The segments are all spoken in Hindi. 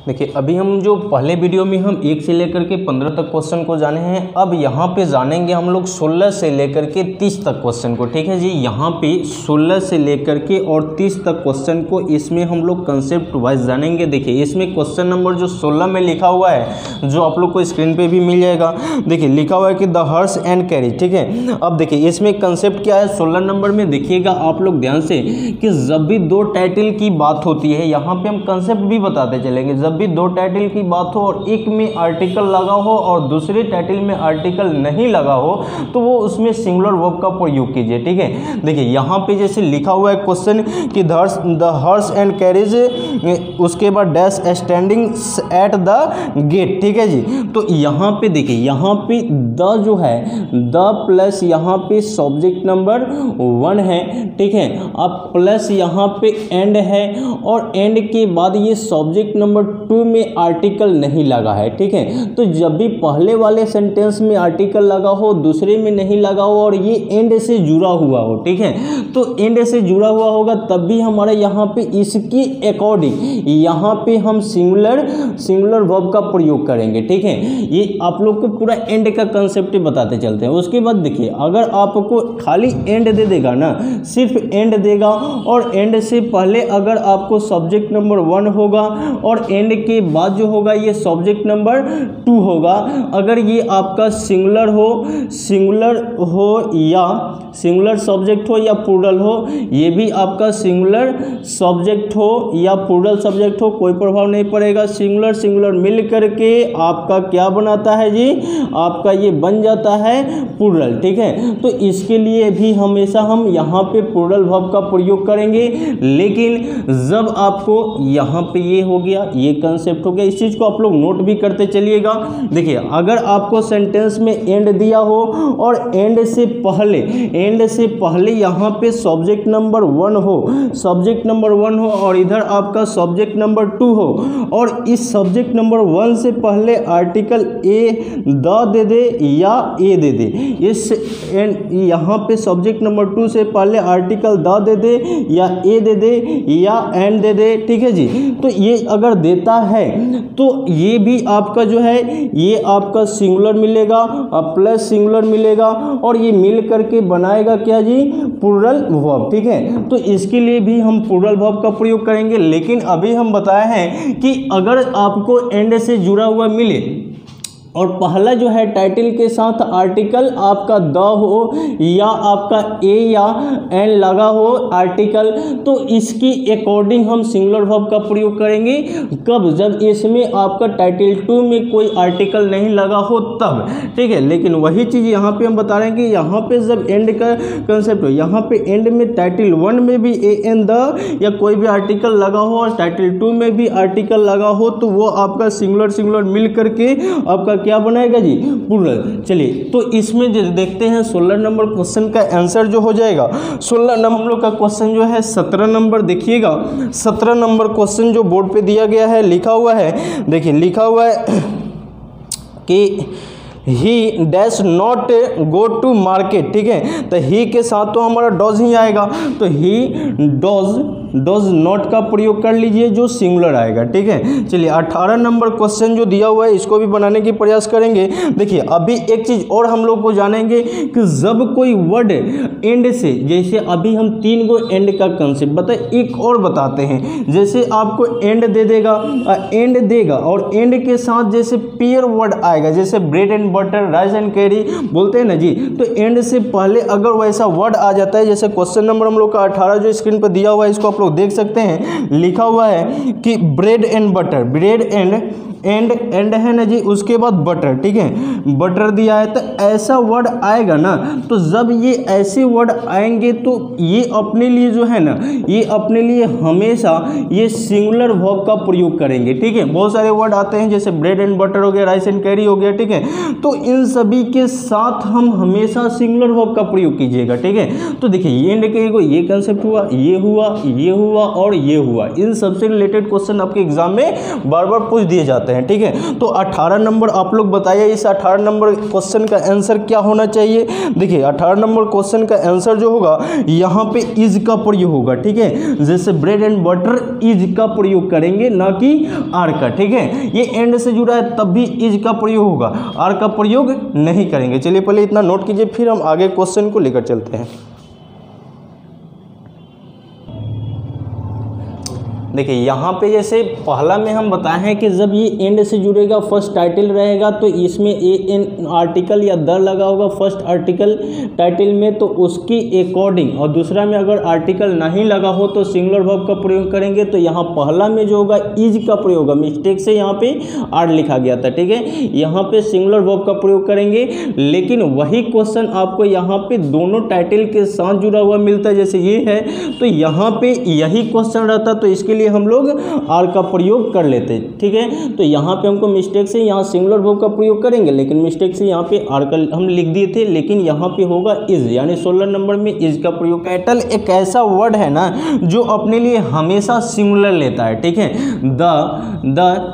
देखिए अभी हम जो पहले वीडियो में हम 1 से लेकर के 15 तक क्वेश्चन को जाने हैं, अब यहाँ पे जानेंगे हम लोग 16 से लेकर के 30 तक क्वेश्चन को। ठीक है जी, यहाँ पे 16 से लेकर के और 30 तक क्वेश्चन को इसमें हम लोग कंसेप्ट वाइज जानेंगे। देखिए इसमें क्वेश्चन नंबर जो 16 में लिखा हुआ है, जो आप लोग को स्क्रीन पे भी मिल जाएगा। देखिए लिखा हुआ है कि द हॉर्स एंड कैरेज। ठीक है, अब देखिए इसमें कंसेप्ट क्या है 16 नंबर में, देखिएगा आप लोग ध्यान से कि जब भी दो टाइटल की बात होती है, यहाँ पे हम कंसेप्ट भी बताते चलेंगे। जब भी दो टाइटल की बात हो और एक में आर्टिकल लगा हो और दूसरे टाइटल में आर्टिकल नहीं लगा हो, तो वो उसमें सिंगुलर वर्ब का प्रयोग कीजिए। ठीक है, देखिए यहाँ पे जैसे लिखा हुआ है क्वेश्चन कि द हॉर्स एंड कैरेज, उसके बाद dash standing at the gate. ठीक है जी, तो यहाँ पे देखिए, यहाँ पे द जो है द प्लस यहाँ पे सब्जेक्ट नंबर 1 है। ठीक है, अब प्लस यहाँ पे एंड है और एंड के बाद ये सब्जेक्ट नंबर 2 में आर्टिकल नहीं लगा है। ठीक है, तो जब भी पहले वाले सेंटेंस में आर्टिकल लगा हो, दूसरे में नहीं लगा हो और ये एंड से जुड़ा हुआ हो, ठीक है, तो एंड से जुड़ा हुआ होगा तब भी हमारे यहाँ पे इसकी अकॉर्डिंग यहाँ पे हम सिंगुलर वर्ब का प्रयोग करेंगे। ठीक है, ये आप लोग को पूरा एंड का कंसेप्ट बताते चलते हैं। उसके बाद देखिए अगर आपको खाली एंड दे देगा ना, सिर्फ एंड देगा और एंड से पहले अगर आपको सब्जेक्ट नंबर 1 होगा और एंड के बाद जो होगा ये सब्जेक्ट नंबर 2 होगा, अगर ये आपका सिंगुलर हो या सिंगुलर सब्जेक्ट हो या प्लूरल हो, ये भी आपका सिंगुलर सब्जेक्ट हो या प्लूरल सब्जेक्ट हो, कोई प्रभाव नहीं पड़ेगा। सिंगुलर मिल करके आपका क्या बनाता है जी, आपका ये बन जाता है प्लूरल। ठीक है, तो इसके लिए भी हमेशा हम यहाँ पे प्लूरल वर्ब का प्रयोग करेंगे। लेकिन जब आपको यहाँ पे ये हो गया, ये कंसेप्ट हो गया, इस चीज को आप लोग नोट भी करते चलिएगा। देखिए अगर आपको सेंटेंस में एंड दिया हो और एंड से पहले यहाँ पे सब्जेक्ट नंबर 1 हो और इधर आपका सब्जेक्ट नंबर 2 हो और इस सब्जेक्ट नंबर 1 से पहले आर्टिकल ए द दे दे या ए दे दे, इस यहाँ पे सब्जेक्ट नंबर 2 से पहले आर्टिकल द दे दे या ए दे दे या एंड दे दे। ठीक है जी, तो ये अगर देता है तो ये भी आपका जो है ये आपका सिंगुलर मिलेगा प्लस सिंगुलर मिलेगा और ये मिल करके बनाएगा क्या जी, प्लूरल वर्ब। ठीक है, तो इसके लिए भी हम प्लूरल वर्ब का प्रयोग करेंगे। लेकिन अभी हम बताए हैं कि अगर आपको एंड से जुड़ा हुआ मिले और पहला जो है टाइटल के साथ आर्टिकल आपका द हो या आपका ए या एन लगा हो आर्टिकल, तो इसकी अकॉर्डिंग हम सिंगुलर वर्ब का प्रयोग करेंगे। कब, जब इसमें आपका टाइटल 2 में कोई आर्टिकल नहीं लगा हो तब। ठीक है, लेकिन वही चीज़ यहाँ पे हम बता रहे हैं कि यहाँ पे जब एंड का कंसेप्ट हो, यहाँ पे एंड में टाइटल 1 में भी ए एन द या कोई भी आर्टिकल लगा हो और टाइटल 2 में भी आर्टिकल लगा हो, तो वो आपका सिंगुलर मिल करके आपका क्या बनाएगा जी, प्लूरल। चलिए तो इसमें जो देखते हैं 16 नंबर क्वेश्चन का आंसर जो हो जाएगा, 16 नंबर का क्वेश्चन जो है 17 नंबर देखिएगा। 17 नंबर क्वेश्चन जो बोर्ड पे दिया गया है, लिखा हुआ है, देखिए लिखा हुआ है कि he dash not go to market. ठीक है, तो ही के साथ तो हमारा डॉज ही आएगा, तो ही डॉज नॉट का प्रयोग कर लीजिए जो सिंगुलर आएगा। ठीक है, चलिए 18 नंबर क्वेश्चन जो दिया हुआ है इसको भी बनाने की प्रयास करेंगे। देखिए अभी एक चीज़ और हम लोग को जानेंगे कि जब कोई वर्ड एंड से, जैसे अभी हम 3 गो एंड का कंसेप्ट बताए, एक और बताते हैं। जैसे आपको एंड दे देगा और एंड के साथ जैसे पेयर वर्ड आएगा, जैसे bread and butter, rice and carry बोलते हैं ना जी, तो एंड से पहले अगर वैसा वर्ड आ जाता है, जैसे क्वेश्चन नंबर हम लोग का 18 जो स्क्रीन पर दिया हुआ है इसको आप लोग देख सकते हैं, लिखा हुआ है कि bread and butter, bread and है ना जी, उसके बाद बटर। ठीक है, बटर दिया है, तो ऐसा वर्ड आएगा ना, तो जब ये ऐसे वर्ड आएंगे तो ये अपने लिए जो है ना, ये अपने लिए हमेशा ये सिंगुलर वर्ब का प्रयोग करेंगे। ठीक है, बहुत सारे वर्ड आते हैं जैसे ब्रेड एंड बटर हो गया, राइस एंड कैरी हो गया। ठीक है, तो इन सभी के साथ हम हमेशा सिंगुलर वर्ब का प्रयोग कीजिएगा। ठीक है, तो देखिए एंड के ये कंसेप्ट हुआ, ये हुआ और ये हुआ, इन सबसे रिलेटेड क्वेश्चन आपके एग्जाम में बार बार पूछ दिए जाते हैं। हैं, ठीक है। तो 18 नंबर आप लोग बताइए, इस 18 नंबर क्वेश्चन का आंसर क्या होना चाहिए। देखिए 18 नंबर क्वेश्चन का आंसर जो होगा यहाँ पे इज का प्रयोग होगा, ठीक है। जैसे ब्रेड एंड बटर इज का प्रयोग करेंगे, ना कि आर का, ठीक है। ये एंड से जुड़ा है तब भी इज का प्रयोग होगा, आर का प्रयोग नहीं करेंगे। चलिए पहले इतना नोट कीजिए, फिर हम आगे क्वेश्चन को लेकर चलते हैं। देखिए यहाँ पे जैसे पहला में हम बताए हैं कि जब ये एंड से जुड़ेगा, फर्स्ट टाइटल रहेगा, तो इसमें ए एन आर्टिकल या द लगा होगा फर्स्ट आर्टिकल टाइटल में, तो उसकी अकॉर्डिंग, और दूसरा में अगर आर्टिकल नहीं लगा हो तो सिंगुलर वर्ब का प्रयोग करेंगे। तो यहाँ पहला में जो होगा इज का प्रयोग होगा, मिस्टेक से यहाँ पे आर लिखा गया था, ठीक है। यहाँ पे सिंगुलर वर्ब का प्रयोग करेंगे, लेकिन वही क्वेश्चन आपको यहाँ पे दोनों टाइटल के साथ जुड़ा हुआ मिलता है, जैसे ये है तो यहाँ पे यही क्वेश्चन रहता, तो इसके लिए हम लोग आर का प्रयोग कर लेते हैं, ठीक है। तो यहाँ पे हमको मिस्टेक से यहाँ सिंगुलर वर्ब का प्रयोग करेंगे, लेकिन मिस्टेक से यहाँ पे आर का हम लिख दिए थे, लेकिन यहाँ पे होगा इज, यानी 16 नंबर में इज का प्रयोग। कैटल एक ऐसा वर्ड है ना जो अपने लिए हमेशा सिंगुलर लेता है, ठीक है। द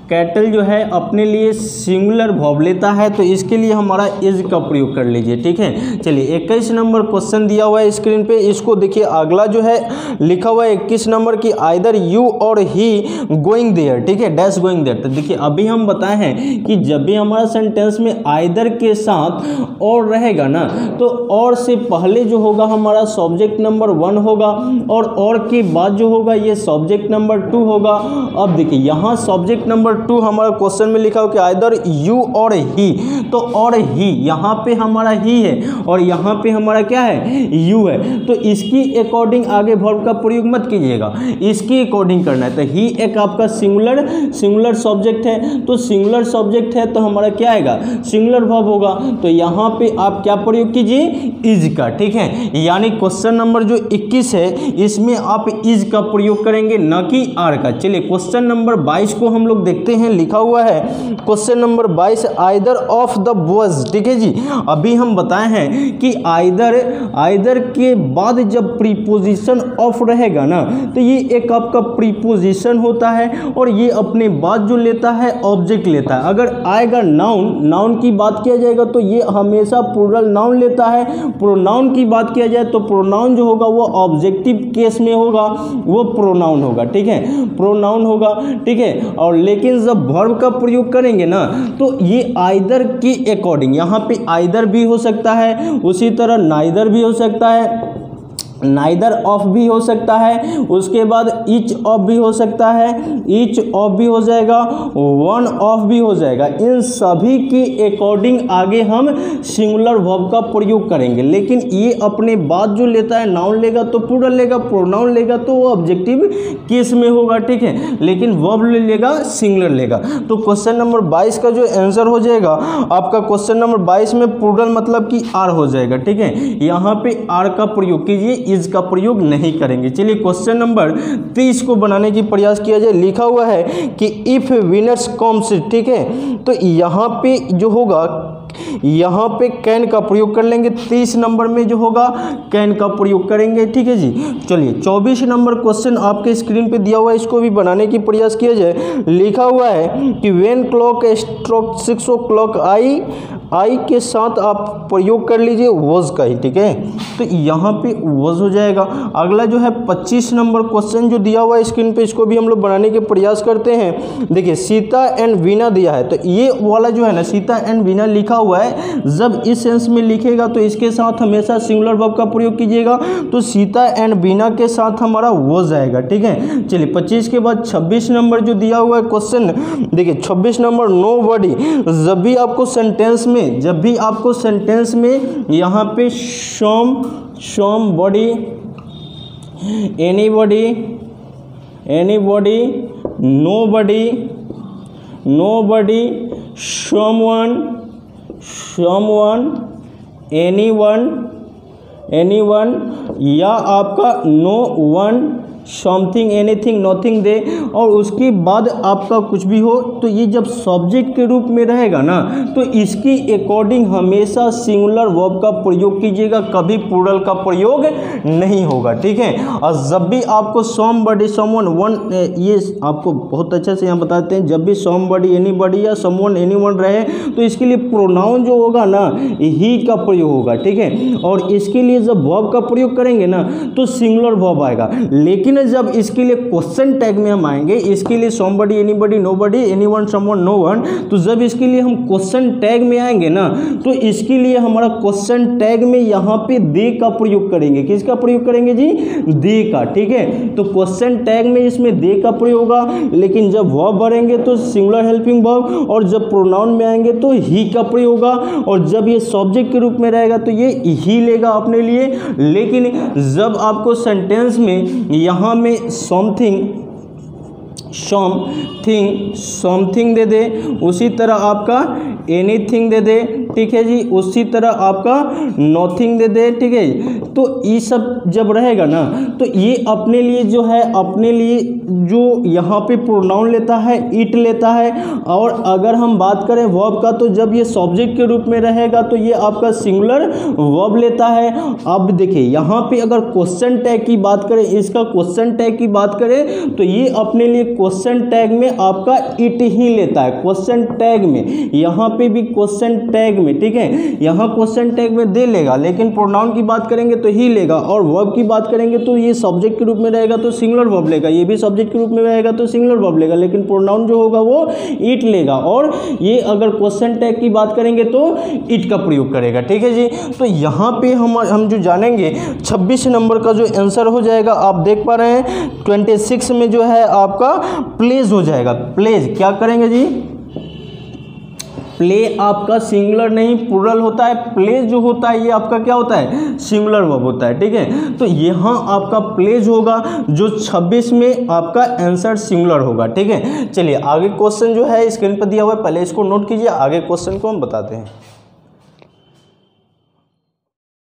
कैटल जो है अपने लिए सिंगुलर वर्ब लेता है, तो इसके लिए हमारा इज का प्रयोग कर लीजिए, ठीक है। चलिए 21 नंबर क्वेश्चन दिया हुआ है स्क्रीन पे, इसको देखिए। अगला जो है लिखा हुआ है 21 नंबर की आइदर यू और ही गोइंग देयर, ठीक है, डैश गोइंग देयर। तो देखिए अभी हम बताए हैं कि जब भी हमारा सेंटेंस में आइदर के साथ और रहेगा ना, तो और से पहले जो होगा हमारा सब्जेक्ट नंबर 1 होगा, और के बाद जो होगा ये सब्जेक्ट नंबर 2 होगा। अब देखिए यहाँ सब्जेक्ट नंबर 2 हमारा क्वेश्चन में लिखा हो कि आइदर यू और ही, तो और ही यहाँ पे हमारा ही है और यहाँ पे हमारा क्या है, यू है। तो इसकी अकॉर्डिंग आगे वर्ब का प्रयोग मत कीजिएगा, इसकी अकॉर्डिंग करना है। तो ही एक आपका सिंगुलर सब्जेक्ट है, तो सिंगुलर सब्जेक्ट है तो हमारा क्या आएगा, सिंगुलर वर्ब होगा। तो यहाँ पे आप क्या प्रयोग कीजिए, इज का, ठीक है। यानी क्वेश्चन नंबर जो 21 है इसमें आप इज का प्रयोग करेंगे, ना कि आर का। चलिए क्वेश्चन नंबर 22 को हम लोग देखते हैं। लिखा हुआ है question number 22 either of the boys, ठीक है जी। अभी हम बताए हैं कि आइदर के बाद जब प्रीपोजिशन ऑफ रहेगा ना, तो ये एक आपका प्रीपोजिशन होता है, और ये अपने बाद जो लेता है ऑब्जेक्ट लेता है। अगर आएगा नाउन की बात किया जाएगा तो ये हमेशा प्लूरल नाउन लेता है। प्रोनाउन की बात किया जाए तो प्रोनाउन जो होगा वो ऑब्जेक्टिव केस में होगा, वो प्रोनाउन होगा, ठीक है, प्रोनाउन होगा, ठीक है। और लेकिन जब वर्ब का प्रयोग करेंगे ना, तो ये आइदर की अकॉर्डिंग, यहाँ पे आइदर भी हो सकता है, उसी तरह नाइदर भी हो सकता है, नाइदर ऑफ भी हो सकता है, उसके बाद ईच ऑफ भी हो सकता है, ईच ऑफ भी हो जाएगा, वन ऑफ भी हो जाएगा। इन सभी के अकॉर्डिंग आगे हम सिंगुलर वर्ब का प्रयोग करेंगे। लेकिन ये अपने बाद जो लेता है, नाउन लेगा तो प्लूरल लेगा, प्रोनाउन लेगा तो वो ऑब्जेक्टिव केस में होगा, ठीक है, लेकिन वर्ब लेगा सिंगुलर लेगा। तो क्वेश्चन नंबर 22 का जो आंसर हो जाएगा आपका, क्वेश्चन नंबर 22 में प्लूरल मतलब कि आर हो जाएगा, ठीक है। यहाँ पे आर का प्रयोग कीजिए, इज का प्रयोग नहीं करेंगे। चलिए क्वेश्चन नंबर 23 को बनाने की प्रयास किया जाए। लिखा हुआ है कि इफ विनर्स कम्स, ठीक है, तो यहाँ पे जो होगा, यहाँ पे कैन का प्रयोग कर लेंगे। 30 नंबर में जो होगा कैन का प्रयोग करेंगे, ठीक है जी। चलिए 24 नंबर क्वेश्चन आपके स्क्रीन पे दिया हुआ है, इसको भी बनाने की प्रयास किया जाए। लिखा हुआ है कि व्हेन क्लॉक स्ट्रोक 6 o'clock आई के साथ आप प्रयोग कर लीजिए वॉज का ही, ठीक है। तो यहाँ पे वॉज हो जाएगा। अगला जो है 25 नंबर क्वेश्चन जो दिया हुआ है स्क्रीन पे, इसको भी हम लोग बनाने के प्रयास करते हैं। देखिए सीता एंड वीना दिया है, तो ये वाला जो है ना सीता एंड वीना लिखा हुआ है, जब इस सेंस में लिखेगा तो इसके साथ हमेशा सिंगुलर वर्ब का प्रयोग कीजिएगा। तो सीता एंड वीना के साथ हमारा वॉज आएगा, ठीक है। चलिए 25 के बाद 26 नंबर जो दिया हुआ है क्वेश्चन, देखिए 26 नंबर नोबडी। जब भी आपको सेंटेंस में यहाँ पे somebody, anybody, nobody, someone, anyone, या आपका no one, something, anything, nothing they और उसके बाद आपका कुछ भी हो, तो ये जब सब्जेक्ट के रूप में रहेगा ना तो इसकी अकॉर्डिंग हमेशा सिंगुलर वर्ब का प्रयोग कीजिएगा, कभी प्लूरल का प्रयोग नहीं होगा, ठीक है। और जब भी आपको समबडी, समवन, वन, ये आपको बहुत अच्छे से यहाँ बताते हैं, जब भी समबडी, एनीबडी या समवन, एनीवन रहे तो इसके लिए प्रोनाउन जो होगा ना ही का प्रयोग होगा, ठीक है। और इसके लिए जब वर्ब का प्रयोग करेंगे ना तो सिंगुलर वर्ब आएगा। लेकिन जब इसके लिए क्वेश्चन टैग में हम आएंगे, इसके लिए somebody, anybody, nobody, anyone, someone, no one, तो जब इसके लिए हम क्वेश्चन टैग में आएंगे ना तो इसके लिए हमारा क्वेश्चन टैग में यहाँ पे दे का प्रयोग करेंगे। किसका प्रयोग करेंगे जी? दे का, ठीक है। तो क्वेश्चन टैग में इसमें दे का प्रयोग होगा, लेकिन जब वर्ब भरेंगे तो सिंगुलर हेल्पिंग वर्ब, और जब प्रोनाउन में आएंगे तो ही का प्रयोग होगा, और जब ये सब्जेक्ट के रूप में रहेगा तो ये ही लेगा अपने लिए। लेकिन जब आपको सेंटेंस में यहाँ में समथिंग दे दे, उसी तरह आपका एनीथिंग दे दे, ठीक है जी, उसी तरह आपका नथिंग दे दे, ठीक है। तो ये सब जब रहेगा ना तो ये अपने लिए जो है, अपने लिए जो यहाँ पे प्रोनाउन लेता है इट लेता है। और अगर हम बात करें वर्ब का तो जब ये सब्जेक्ट के रूप में रहेगा तो ये आपका सिंगुलर वर्ब लेता है। अब देखिए यहाँ पे अगर क्वेश्चन टैग की बात करें, इसका क्वेश्चन टैग की बात करें तो ये अपने लिए क्वेश्चन टैग में आपका इट ही लेता है। क्वेश्चन टैग में, यहाँ पे भी क्वेश्चन टैग में, ठीक है, यहाँ क्वेश्चन टैग में दे लेगा, लेकिन प्रोनाउन की बात करेंगे तो ही लेगा। और वर्ब की बात करेंगे तो ये सब्जेक्ट के रूप में रहेगा तो सिंगुलर वर्ब लेगा, ये भी सब्जेक्ट के रूप में रहेगा तो सिंगुलर वर्ब लेगा, लेकिन प्रोनाउन जो होगा वो इट लेगा। और ये अगर क्वेश्चन टैग की बात करेंगे तो इट का प्रयोग करेगा, ठीक है जी। तो यहाँ पे हम जो जानेंगे 26 नंबर का जो आंसर हो जाएगा, आप देख पा रहे हैं 26 में जो है आपका प्लेज हो जाएगा। प्लेज क्या करेंगे जी? प्ले आपका सिंगुलर नहीं प्लूरल होता है, प्लेज जो होता है ये आपका क्या होता है? सिंगुलर वर्ब होता है, ठीक है। तो यहाँ आपका प्लेज होगा जो 26 में आपका आंसर सिंगुलर होगा, ठीक है। चलिए आगे क्वेश्चन जो है स्क्रीन पर दिया हुआ है, पहले इसको नोट कीजिए, आगे क्वेश्चन को हम बताते हैं।